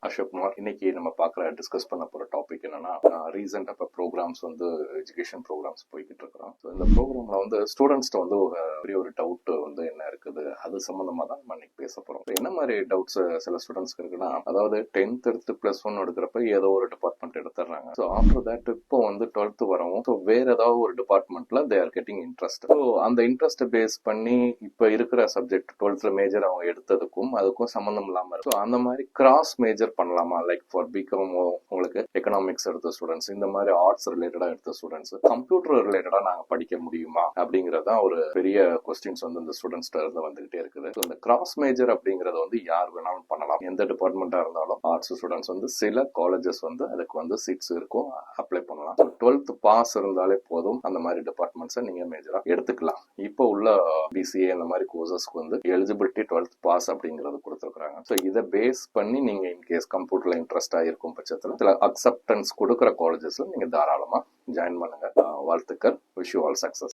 அசோக்குமார். இன்னைக்கு நம்ம டிஸ்கஸ் பண்ண போற டாபிக் என்னன்னா, ரீசெண்டா இப்போ ப்ரோக்ராம்ஸ் எஜுகேஷன் ப்ரோக்ராம்ஸ் போய்கிட்டு இருக்கிறோம். ஸோ இந்த ப்ரோக்ராம்ல ஸ்டூடெண்ட்ஸ்ட்டு பெரிய ஒரு டவுட் என்ன இருக்குது, அது சம்பந்தமா தான் நம்ம இன்னைக்கு பேச போறோம். என்ன மாதிரி டவுட்ஸ் சில ஸ்டூடெண்ட்ஸ்க்கு இருக்குன்னா, அதாவது 10th எடுத்து +1 எடுக்கிறப்ப ஏதோ ஒரு டிபார்ட்மெண்ட் எடுத்துறாங்க. ஸோ ஆஃப்டர் தட் இப்போ 12th வரவும் ஸோ வேற ஏதாவது ஒரு டிபார்ட்மெண்ட்ல they are getting interest. So அந்த இன்ட்ரெஸ்ட்டை பேஸ் பண்ணி இப்போ இருக்கிற சப்ஜெக்ட் 12th மேஜர் அவங்க எடுத்ததுக்கும் அதுக்கும் சம்பந்தம் இல்லாம இருக்கும். ஸோ அந்த மாதிரி கிராஸ் மேஜர் பண்ணலாமா? லைக் ஃபார் பிகாம் உங்களுக்கு எக்கனாமிக்ஸ் எடுத்த ஸ்டூடெண்ட்ஸ், இந்த மாதிரி ஆர்ட்ஸ் ரிலேட்டடா எடுத்த ஸ்டூடெண்ட்ஸ் கம்ப்யூட்டர் ரிலேட்டடா நாங்க படிக்க முடியுமா அப்படிங்கறதான் ஒரு பெரிய கொஸ்டின்ஸ் இந்த ஸ்டூடெண்ட்ஸ்ட இருந்து வந்துகிட்டே இருக்குது. இந்த கிராஸ் மேஜர் அப்படிங்கறது யார் வேணாலும் பண்ணலாம். எந்த டிபார்ட்மெண்டா இருந்தாலும் ஆர்ட்ஸ் ஸ்டூடெண்ட்ஸ் சில காலேஜஸ் அதுக்கு சீட்ஸ் இருக்கும், அப்ளை பண்ணலாம். 12th பாஸ் இருந்தாலே போதும், அந்த மாதிரி டிபார்ட்மெண்ட்ஸை நீங்க மேஜரா எடுத்துக்கலாம். இப்போ உள்ள பிசிஏ இந்த மாதிரி கோர்சஸ்க்கு எலிஜிபிலிட்டி 12th பாஸ் அப்படிங்கறது கொடுத்துருக்காங்க. ஸோ இதை பேஸ் பண்ணி நீங்க இன்கேஸ் கம்ப்யூட்டர்ல இன்ட்ரெஸ்டா இருக்கும் பட்சத்தில் சில அக்செப்டன்ஸ் கொடுக்குற காலேஜஸ்ல நீங்க தாராளமா ஜாயின் பண்ணுங்க. வாழ்த்துக்கள். Wish you all success.